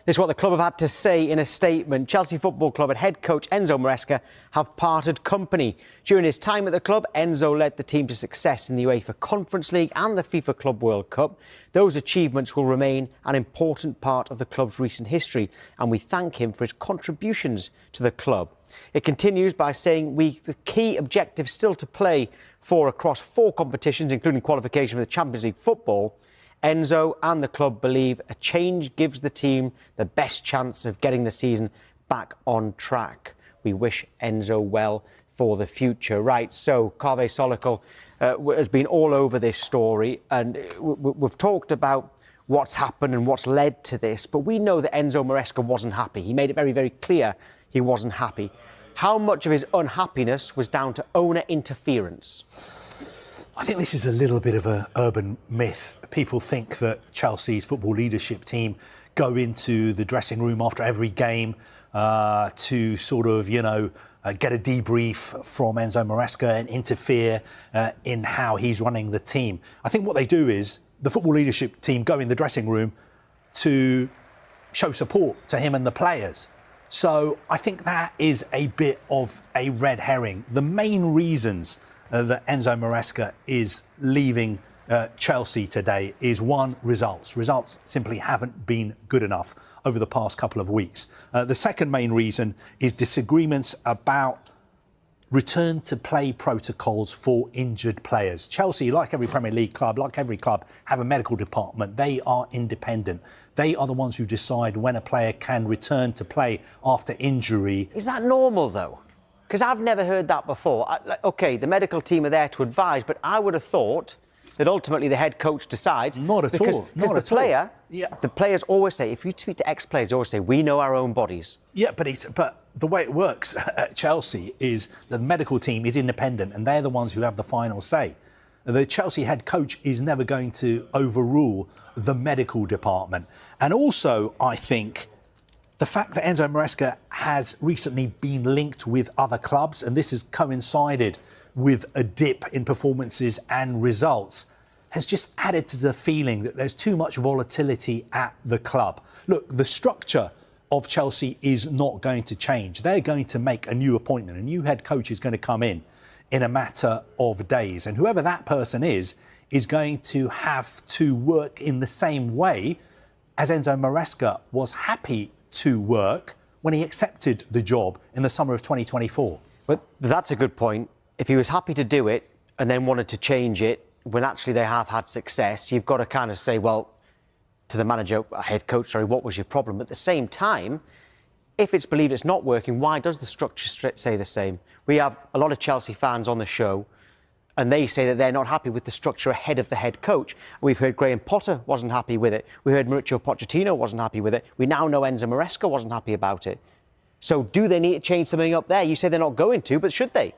This is what the club have had to say in a statement. Chelsea Football Club and head coach Enzo Maresca have parted company. During his time at the club, Enzo led the team to success in the UEFA Conference League and the FIFA Club World Cup. Those achievements will remain an important part of the club's recent history, and we thank him for his contributions to the club. It continues by saying the key objectives still to play for across 4 competitions, including qualification for the Champions League football. Enzo and the club believe a change gives the team the best chance of getting the season back on track. We wish Enzo well for the future. Right, so Kaveh Solikol has been all over this story, and we've talked about what's happened and what's led to this, but we know that Enzo Maresca wasn't happy. He made it very, very clear he wasn't happy. How much of his unhappiness was down to owner interference? I think this is a little bit of an urban myth. People think that Chelsea's football leadership team go into the dressing room after every game to sort of, get a debrief from Enzo Maresca and interfere in how he's running the team. I think what they do is the football leadership team go in the dressing room to show support to him and the players. So I think that is a bit of a red herring. The main reasons that Enzo Maresca is leaving Chelsea today is one, results. Results simply haven't been good enough over the past couple of weeks. The second main reason is disagreements about return to play protocols for injured players. Chelsea, like every Premier League club, like every club, have a medical department. They are independent. They are the ones who decide when a player can return to play after injury. Is that normal, though? Because I've never heard that before. OK, the medical team are there to advise, but I would have thought that ultimately the head coach decides. Not at all. Because the players always say, if you speak to ex-players, they always say, we know our own bodies. Yeah, but the way it works at Chelsea is the medical team is independent and they're the ones who have the final say. The Chelsea head coach is never going to overrule the medical department. And also, I think, the fact that Enzo Maresca has recently been linked with other clubs, and this has coincided with a dip in performances and results, has just added to the feeling that there's too much volatility at the club. Look, the structure of Chelsea is not going to change. They're going to make a new appointment. A new head coach is going to come in a matter of days. And whoever that person is going to have to work in the same way as Enzo Maresca was happy to work when he accepted the job in the summer of 2024. But that's a good point. If he was happy to do it and then wanted to change it when actually they have had success, you've got to kind of say, well, to the manager, head coach, sorry, what was your problem? At the same time, if it's believed it's not working, why does the structure say the same? We have a lot of Chelsea fans on the show, and they say that they're not happy with the structure ahead of the head coach. We've heard Graham Potter wasn't happy with it. We heard Mauricio Pochettino wasn't happy with it. We now know Enzo Maresca wasn't happy about it. So do they need to change something up there? You say they're not going to, but should they?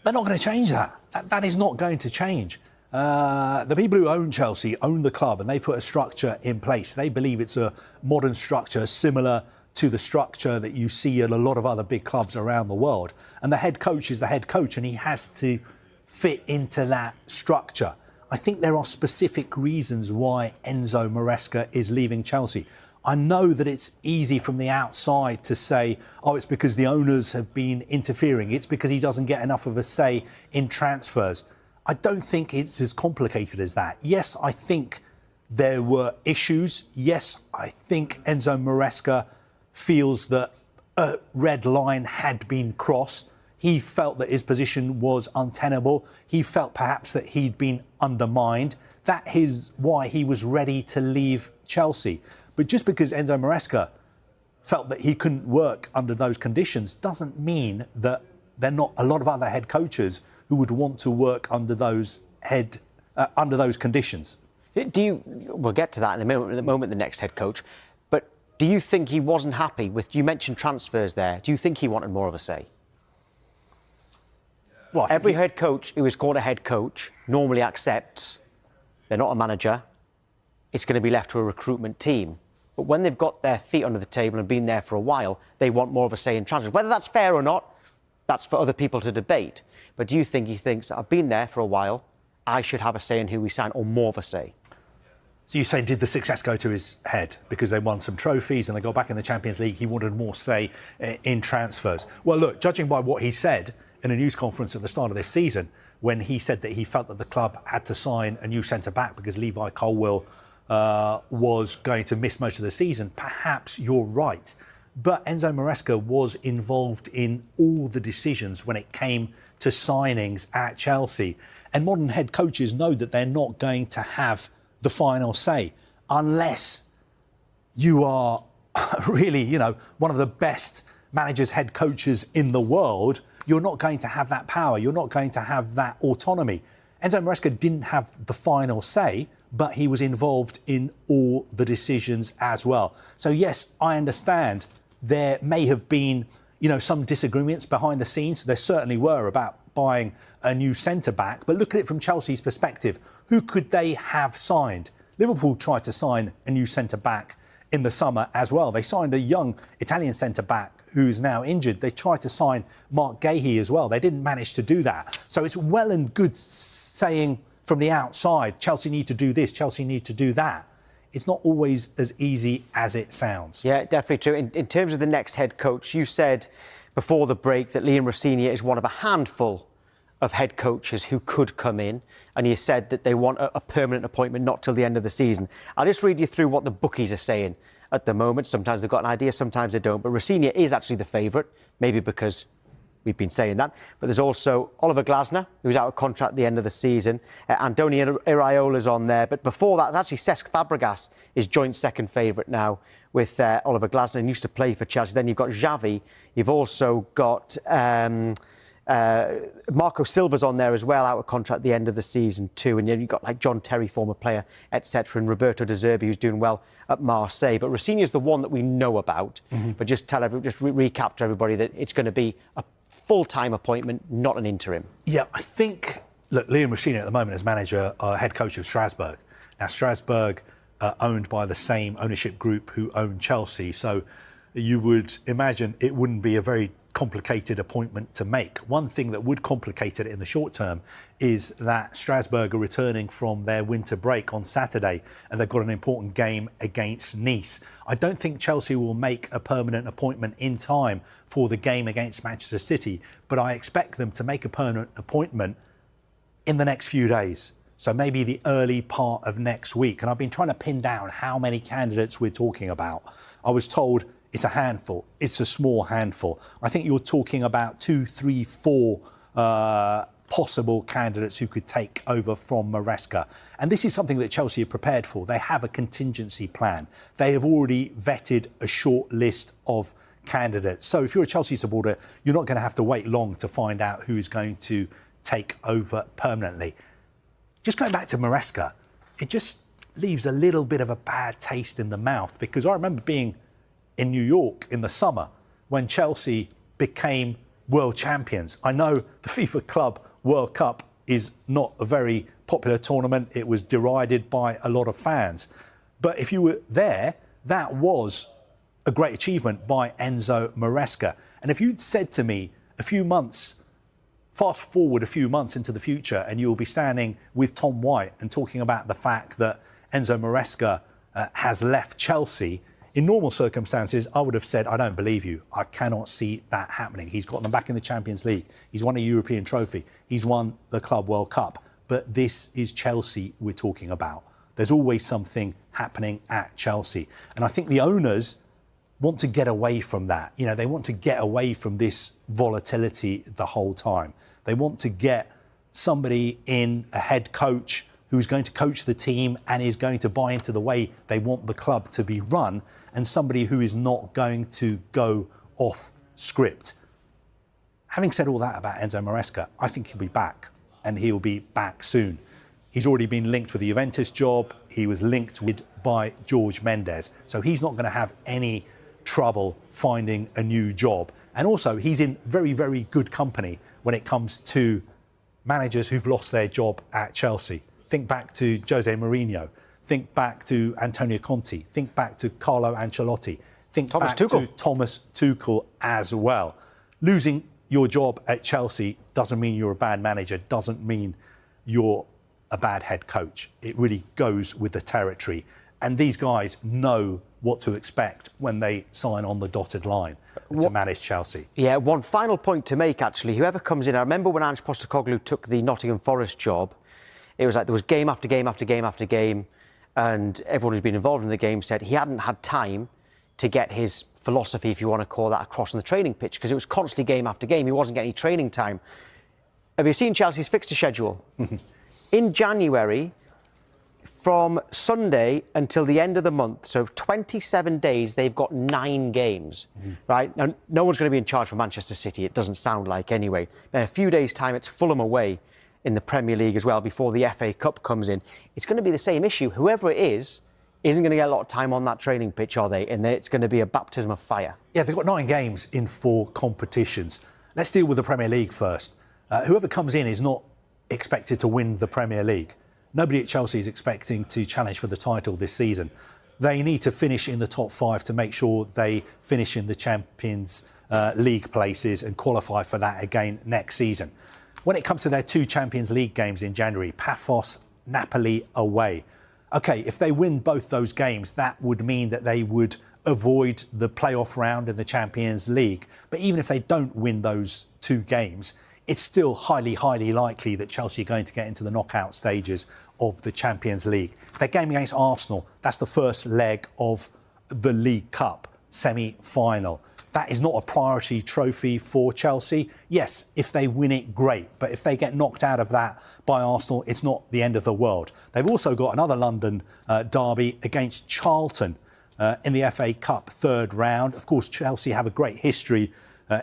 They're not going to change that. That is not going to change. The people who own Chelsea own the club and they put a structure in place. They believe it's a modern structure similar to the structure that you see at a lot of other big clubs around the world. And the head coach is the head coach and he has to fit into that structure. I think there are specific reasons why Enzo Maresca is leaving Chelsea. I know that it's easy from the outside to say, oh, it's because the owners have been interfering. It's because he doesn't get enough of a say in transfers. I don't think it's as complicated as that. Yes, I think there were issues. Yes, I think Enzo Maresca feels that a red line had been crossed. He felt that his position was untenable. He felt perhaps that he'd been undermined. That is why he was ready to leave Chelsea. But just because Enzo Maresca felt that he couldn't work under those conditions doesn't mean that there are not a lot of other head coaches who would want to work under those conditions. We'll get to that in a moment, the next head coach. But do you think he wasn't happy with, you mentioned transfers there, do you think he wanted more of a say? Well, every head coach who is called a head coach normally accepts they're not a manager. It's going to be left to a recruitment team. But when they've got their feet under the table and been there for a while, they want more of a say in transfers. Whether that's fair or not, that's for other people to debate. But do you think he thinks, I've been there for a while, I should have a say in who we sign, or more of a say? So you're saying, did the success go to his head because they won some trophies and they got back in the Champions League? He wanted more say in transfers. Well, look, judging by what he said in a news conference at the start of this season, when he said that he felt that the club had to sign a new centre-back because Levi Colwill was going to miss most of the season, perhaps you're right. But Enzo Maresca was involved in all the decisions when it came to signings at Chelsea. And modern head coaches know that they're not going to have the final say unless you are really, one of the best managers, head coaches in the world. You're not going to have that power. You're not going to have that autonomy. Enzo Maresca didn't have the final say, but he was involved in all the decisions as well. So yes, I understand there may have been, some disagreements behind the scenes. There certainly were about buying a new centre-back. But look at it from Chelsea's perspective. Who could they have signed? Liverpool tried to sign a new centre-back in the summer as well. They signed a young Italian centre-back who is now injured. They tried to sign Mark Gahey as well. They didn't manage to do that. So it's well and good saying from the outside, Chelsea need to do this, Chelsea need to do that. It's not always as easy as it sounds. Yeah, definitely true. In terms of the next head coach, you said before the break that Liam Rosenior is one of a handful of head coaches who could come in, and you said that they want a permanent appointment not till the end of the season. I'll just read you through what the bookies are saying at the moment. Sometimes they've got an idea, sometimes they don't. But Rosenior is actually the favourite, maybe because we've been saying that. But there's also Oliver Glasner, who's out of contract at the end of the season. Andoni Iraola's on there. But before that, actually Cesc Fabregas is joint second favourite now with Oliver Glasner, and used to play for Chelsea. Then you've got Xavi. You've also got Marco Silva's on there as well, out of contract at the end of the season too. And you've got like John Terry, former player, etc., and Roberto De Zerbi, who's doing well at Marseille. But Rosenior's the one that we know about. But just recap to everybody that it's going to be a full-time appointment, not an interim. Yeah, I think, look, Liam Rosenior at the moment is manager, head coach of Strasbourg. Now, Strasbourg owned by the same ownership group who own Chelsea. So you would imagine it wouldn't be a very complicated appointment to make. One thing that would complicate it in the short term is that Strasbourg are returning from their winter break on Saturday, and they've got an important game against Nice. I don't think Chelsea will make a permanent appointment in time for the game against Manchester City, but I expect them to make a permanent appointment in the next few days. So maybe the early part of next week. And I've been trying to pin down how many candidates we're talking about. I was told it's a handful. It's a small handful. I think you're talking about 2, 3, 4 possible candidates who could take over from Maresca. And this is something that Chelsea are prepared for. They have a contingency plan. They have already vetted a short list of candidates. So if you're a Chelsea supporter, you're not going to have to wait long to find out who is going to take over permanently. Just going back to Maresca, it just leaves a little bit of a bad taste in the mouth, because I remember being in New York in the summer when Chelsea became world champions. I know the FIFA Club World Cup is not a very popular tournament. It was derided by a lot of fans. But if you were there, that was a great achievement by Enzo Maresca. And if you'd said to me fast forward a few months into the future, and you'll be standing with Tom White and talking about the fact that Enzo Maresca has left Chelsea, in normal circumstances, I would have said, I don't believe you. I cannot see that happening. He's got them back in the Champions League. He's won a European trophy. He's won the Club World Cup. But this is Chelsea we're talking about. There's always something happening at Chelsea. And I think the owners want to get away from that. They want to get away from this volatility the whole time. They want to get somebody in, a head coach, who's going to coach the team and is going to buy into the way they want the club to be run, and somebody who is not going to go off script. Having said all that about Enzo Maresca, I think he'll be back, and he'll be back soon. He's already been linked with the Juventus job. He was linked with by George Mendes. So he's not going to have any trouble finding a new job. And also, he's in very, very good company when it comes to managers who've lost their job at Chelsea. Think back to Jose Mourinho. Think back to Antonio Conte. Think back to Carlo Ancelotti. Think back to Thomas Tuchel as well. Losing your job at Chelsea doesn't mean you're a bad manager, doesn't mean you're a bad head coach. It really goes with the territory. And these guys know what to expect when they sign on the dotted line to manage Chelsea. Yeah, one final point to make, actually. Whoever comes in, I remember when Ange Postecoglou took the Nottingham Forest job, it was like there was game after game after game after game, and everyone who's been involved in the game said he hadn't had time to get his philosophy, if you want to call that, across on the training pitch, because it was constantly game after game. He wasn't getting any training time. Have you seen Chelsea's fixture schedule? In January, from Sunday until the end of the month, so 27 days, they've got 9 games, right? Now, no one's going to be in charge for Manchester City, it doesn't sound like anyway. In a few days' time, it's Fulham away in the Premier League as well before the FA Cup comes in. It's going to be the same issue. Whoever it is isn't going to get a lot of time on that training pitch, are they? And it's going to be a baptism of fire. Yeah, they've got 9 games in 4 competitions. Let's deal with the Premier League first. Whoever comes in is not expected to win the Premier League. Nobody at Chelsea is expecting to challenge for the title this season. They need to finish in the top 5 to make sure they finish in the Champions League places and qualify for that again next season. When it comes to their 2 Champions League games in January, Paphos, Napoli away. OK, if they win both those games, that would mean that they would avoid the playoff round in the Champions League. But even if they don't win those 2 games, it's still highly, highly likely that Chelsea are going to get into the knockout stages of the Champions League. Their game against Arsenal, that's the first leg of the League Cup semi-final. That is not a priority trophy for Chelsea. Yes, if they win it, great. But if they get knocked out of that by Arsenal, it's not the end of the world. They've also got another London derby against Charlton in the FA Cup 3rd round. Of course, Chelsea have a great history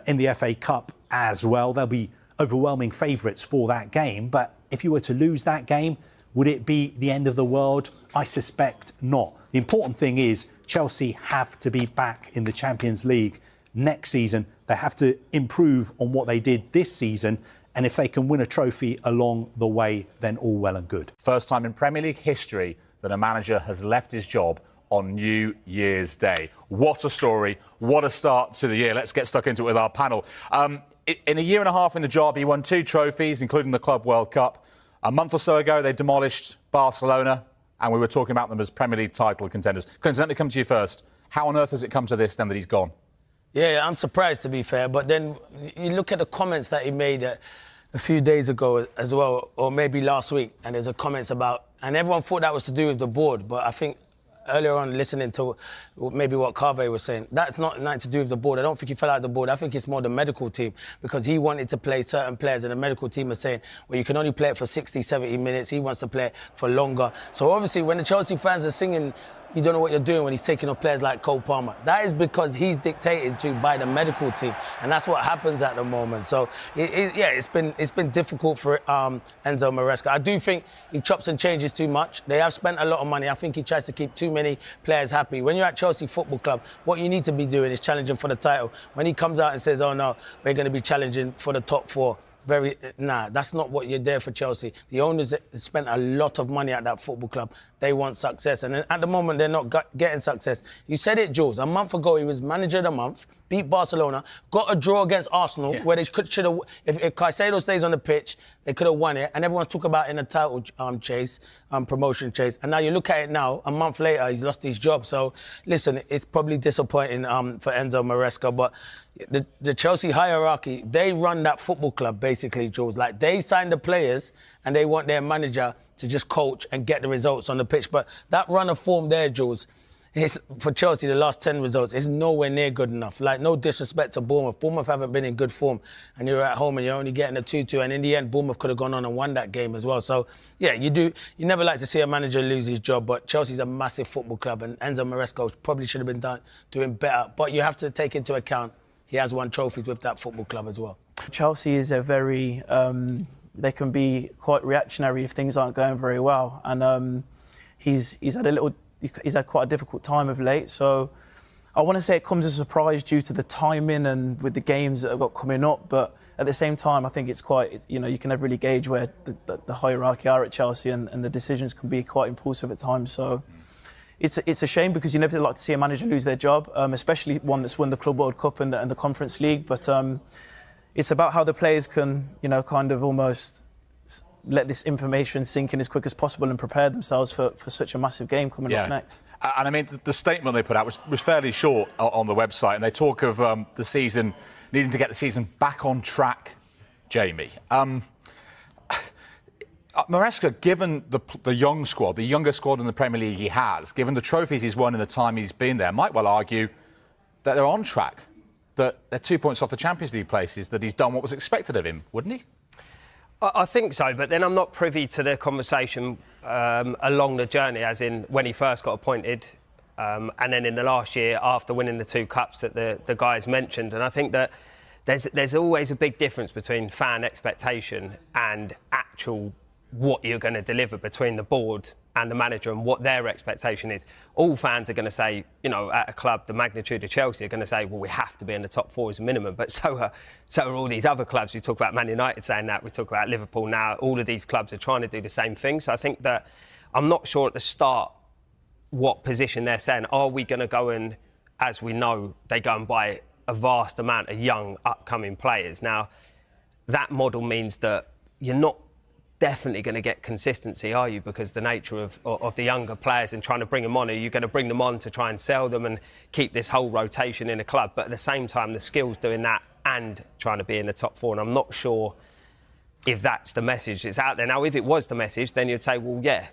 in the FA Cup as well. They'll be overwhelming favourites for that game. But if you were to lose that game, would it be the end of the world? I suspect not. The important thing is Chelsea have to be back in the Champions League next season. They have to improve on what they did this season. And if they can win a trophy along the way, then all well and good. First time in Premier League history that a manager has left his job on New Year's Day. What a story. What a start to the year. Let's get stuck into it with our panel. In a year and a half in the job, he won 2 trophies, including the Club World Cup. A month or so ago, they demolished Barcelona, and we were talking about them as Premier League title contenders. Clinton, let me come to you first. How on earth has it come to this, then, that he's gone? Yeah, I'm surprised, to be fair. But then you look at the comments that he made a few days ago as well, or maybe last week, and there's a comments about... And everyone thought that was to do with the board, but I think earlier on, listening to maybe what Carvey was saying, that's not nothing to do with the board. I don't think he fell out of the board. I think it's more the medical team, because he wanted to play certain players, and the medical team are saying, well, you can only play it for 60, 70 minutes. He wants to play it for longer. So obviously, when the Chelsea fans are singing, you don't know what you're doing, when he's taking off players like Cole Palmer, that is because he's dictated to by the medical team, and that's what happens at the moment. So it's been difficult for Enzo Maresca. I do think he chops and changes too much. They have spent a lot of money. I think he tries to keep too many players happy. When you're at Chelsea Football Club, what you need to be doing is challenging for the title. When he comes out and says, oh no, we're going to be challenging for the top 4, that's not what you're there for, Chelsea. The owners spent a lot of money at that football club. They want success, and at the moment they're not getting success. You said it, Jules. A month ago he was manager of the month, beat Barcelona, got a draw against Arsenal, where they should have. If Caicedo stays on the pitch, they could have won it, and everyone's talking about in a title chase, promotion chase. And now you look at it now, a month later he's lost his job. So listen, it's probably disappointing for Enzo Maresca, but the Chelsea hierarchy, they run that football club basically, Jules. Like, they sign the players and they want their manager to just coach and get the results on the pitch. But that run of form there, Jules, for Chelsea, the last 10 results is nowhere near good enough. Like, no disrespect to Bournemouth. Bournemouth haven't been in good form, and you're at home and you're only getting a 2-2, and in the end, Bournemouth could have gone on and won that game as well. So, yeah, you never like to see a manager lose his job, but Chelsea's a massive football club, and Enzo Maresca probably should have been doing better. But you have to take into account he has won trophies with that football club as well. Chelsea is a very... they can be quite reactionary if things aren't going very well. And he's had quite a difficult time of late. So I want to say it comes as a surprise due to the timing and with the games that have got coming up. But at the same time, I think it's quite, you can never really gauge where the hierarchy are at Chelsea, and the decisions can be quite impulsive at times. So it's a shame, because you never like to see a manager lose their job, especially one that's won the Club World Cup and the Conference League. But it's about how the players can, kind of almost let this information sink in as quick as possible and prepare themselves for such a massive game coming up next. And I mean, the statement they put out was fairly short on the website, and they talk of the season, needing to get the season back on track, Jamie. Maresca, given the young squad, the youngest squad in the Premier League he has, given the trophies he's won in the time he's been there, might well argue that they're on track, that they're 2 points off the Champions League places, that he's done what was expected of him, wouldn't he? I think so, but then I'm not privy to the conversation along the journey, as in when he first got appointed and then in the last year after winning the 2 cups that the guys mentioned. And I think that there's always a big difference between fan expectation and actual what you're going to deliver between the board and the manager and what their expectation is. All fans are going to say, you know, at a club the magnitude of Chelsea are going to say, well, we have to be in the top 4 as a minimum. But so are all these other clubs. We talk about Man United saying that. We talk about Liverpool now. All of these clubs are trying to do the same thing. So I think that I'm not sure at the start what position they're saying. Are we going to go and, as we know, they go and buy a vast amount of young upcoming players. Now, that model means that you're not definitely going to get consistency, are you? Because the nature of the younger players and trying to bring them on, are you going to bring them on to try and sell them and keep this whole rotation in a club? But at the same time, the skills doing that and trying to be in the top 4. And I'm not sure if that's the message that's out there. Now, if it was the message, then you'd say, well, yeah,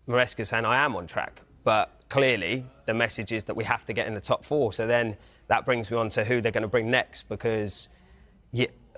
Maresca's saying I am on track. But clearly, the message is that we have to get in the top 4. So then that brings me on to who they're going to bring next, because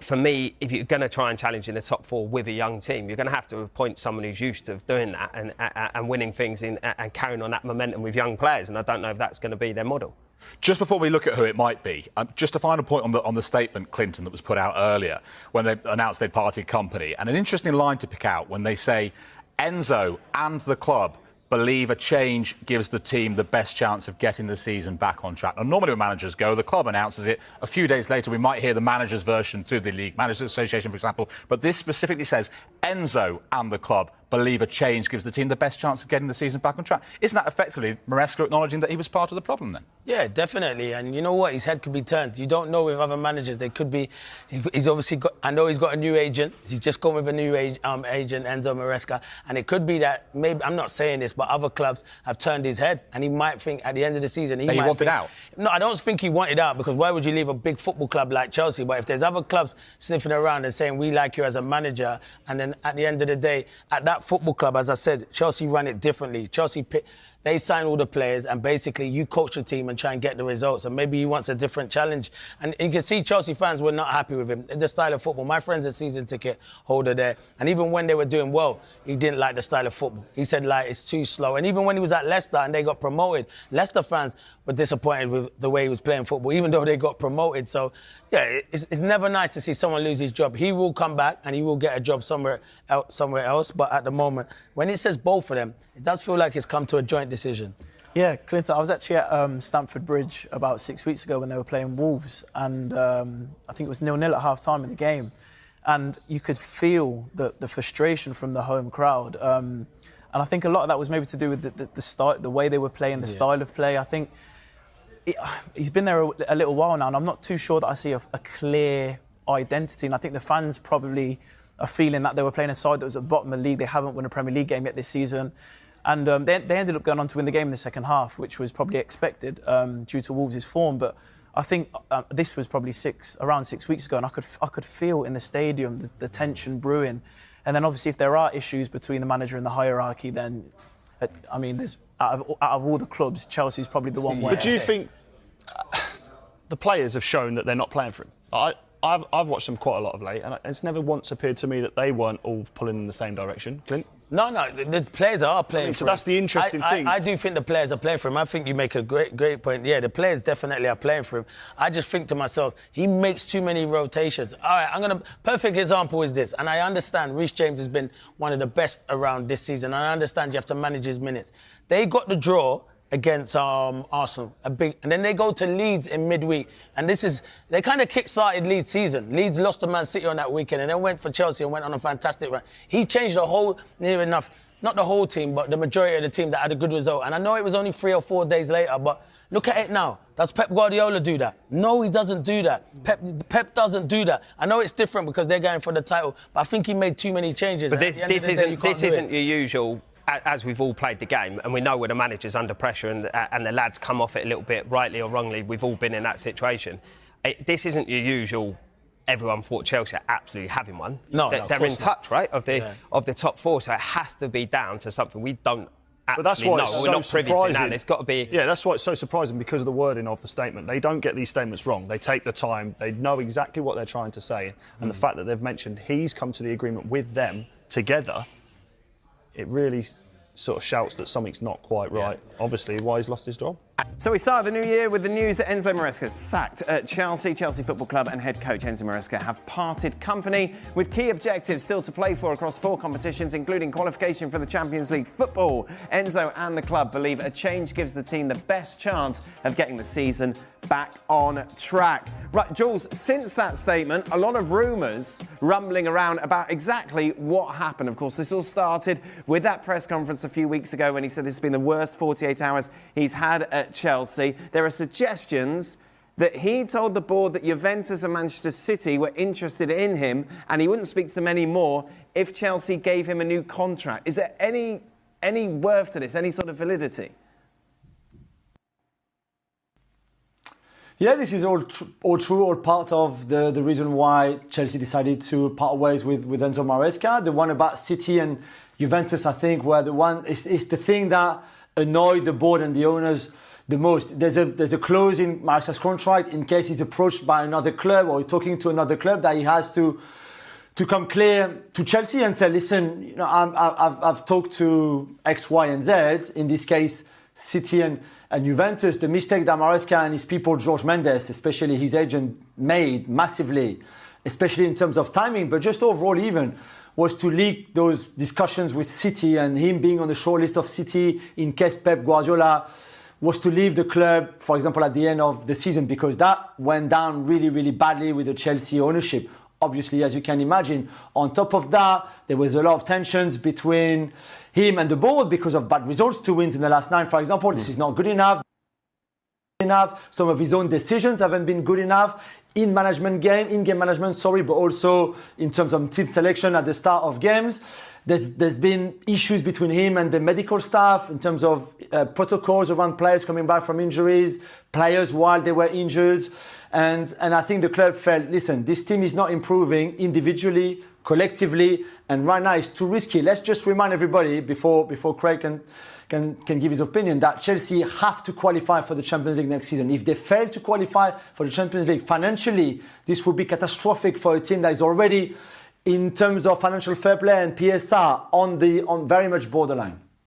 for me, if you're going to try and challenge in the top 4 with a young team, you're going to have to appoint someone who's used to doing that and winning things and carrying on that momentum with young players. And I don't know if that's going to be their model. Just before we look at who it might be, just a final point on the statement, Clinton, that was put out earlier when they announced they'd parted company. And an interesting line to pick out when they say Enzo and the club believe a change gives the team the best chance of getting the season back on track. Now, normally when managers go, the club announces it. A few days later, we might hear the manager's version to the League Managers Association, for example. But this specifically says Enzo and the club believe a change gives the team the best chance of getting the season back on track. Isn't that effectively Maresca acknowledging that he was part of the problem then? Yeah, definitely. And you know what? His head could be turned. You don't know with other managers. They could be... He's obviously got... I know he's got a new agent. He's just gone with a new agent, Enzo Maresca. And it could be that maybe... I'm not saying this, but other clubs have turned his head. And he might think at the end of the season... He wanted out? No, I don't think he wanted out, because why would you leave a big football club like Chelsea? But if there's other clubs sniffing around and saying, we like you as a manager, and then at the end of the day, at that football club, as I said, Chelsea ran it differently. They sign all the players, and basically you coach the team and try and get the results. And maybe he wants a different challenge. And you can see Chelsea fans were not happy with him. The style of football. My friend's a season ticket holder there. And even when they were doing well, he didn't like the style of football. He said, like, it's too slow. And even when he was at Leicester and they got promoted, Leicester fans were disappointed with the way he was playing football, even though they got promoted. So, yeah, it's never nice to see someone lose his job. He will come back and he will get a job somewhere else. But at the moment, when it says both of them, it does feel like it's come to a joint decision. Yeah, Clinton, I was actually at Stamford Bridge about 6 weeks ago when they were playing Wolves, and I think it was 0-0 at half-time in the game. And you could feel the frustration from the home crowd. And I think a lot of that was maybe to do with the style, the way they were playing, the style of play. I think he's been there a little while now, and I'm not too sure that I see a clear identity. And I think the fans probably are feeling that they were playing a side that was at the bottom of the league. They haven't won a Premier League game yet this season. And they ended up going on to win the game in the second half, which was probably expected due to Wolves' form. But I think this was probably around 6 weeks ago, and I could feel in the stadium the tension brewing. And then obviously if there are issues between the manager and the hierarchy, then, I mean, there's out of all the clubs, Chelsea's probably the one where... But do you think the players have shown that they're not playing for him? I've watched them quite a lot of late, and it's never once appeared to me that they weren't all pulling in the same direction. Clint? No, the players are playing for him. So that's the interesting thing. I do think the players are playing for him. I think you make a great point. Yeah, the players definitely are playing for him. I just think to myself, he makes too many rotations. All right, perfect example is this, and I understand Reece James has been one of the best around this season, and I understand you have to manage his minutes. They got the draw against Arsenal, and then they go to Leeds in midweek, and they kind of kick-started Leeds' season. Leeds lost to Man City on that weekend, and then went for Chelsea and went on a fantastic run. He changed the whole, near enough, not the whole team, but the majority of the team that had a good result. And I know it was only 3 or 4 days later, but Look at it now. Does Pep Guardiola do that? No, he doesn't do that. Pep doesn't do that. I know it's different because they're going for the title, but I think he made too many changes. But this isn't your usual, as we've all played the game, and we know when a manager's under pressure and the lads come off it a little bit, rightly or wrongly, we've all been in that situation. This isn't your usual, everyone thought Chelsea are absolutely having one. No, they're in touch, right, of the top four, so it has to be down to something we don't But that's why it's we're so not privy surprising. to that. It's got to be. Yeah, that's why it's so surprising, because of the wording of the statement. They don't get these statements wrong. They take the time. They know exactly what they're trying to say. And the fact that they've mentioned he's come to the agreement with them together, it really sort of shouts that something's not quite right. Obviously, why he's lost his job. So we start the new year with the news that Enzo Maresca is sacked at Chelsea. Chelsea Football Club and head coach Enzo Maresca have parted company, with key objectives still to play for across 4 competitions, including qualification for the Champions League football. Enzo and the club believe a change gives the team the best chance of getting the season back on track. Right, Jules, since that statement, a lot of rumours rumbling around about exactly what happened. Of course, this all started with that press conference a few weeks ago when he said this has been the worst 48 hours he's had at Chelsea. There are suggestions that he told the board that Juventus and Manchester City were interested in him and he wouldn't speak to them anymore if Chelsea gave him a new contract. Is there any worth to this, any sort of validity? Yeah, this is all true, all part of the reason why Chelsea decided to part ways with Enzo Maresca. The one about City and Juventus, I think, were the one is the thing that annoyed the board and the owners the most. There's a clause in Maresca's contract in case he's approached by another club or talking to another club that he has to come clear to Chelsea and say, listen, you know, I've talked to X, Y, and Z. In this case, City and Juventus. The mistake that Maresca and his people, George Mendes, especially his agent, made massively, especially in terms of timing, but just overall even, was to leak those discussions with City and him being on the shortlist of City in case Pep Guardiola was to leave the club, for example, at the end of the season, because that went down really, really badly with the Chelsea ownership. Obviously, as you can imagine. On top of that, there was a lot of tensions between him and the board because of bad results, 2 wins in the last 9, for example. This is not good enough. Some of his own decisions haven't been good enough in-game management, but also in terms of team selection at the start of games. There's been issues between him and the medical staff in terms of protocols around players coming back from injuries, players while they were injured. And I think the club felt, listen, this team is not improving individually, collectively, and right now it's too risky. Let's just remind everybody before Craig can give his opinion that Chelsea have to qualify for the Champions League next season. If they fail to qualify for the Champions League financially, this would be catastrophic for a team that is already, in terms of financial fair play and PSR, on very much borderline.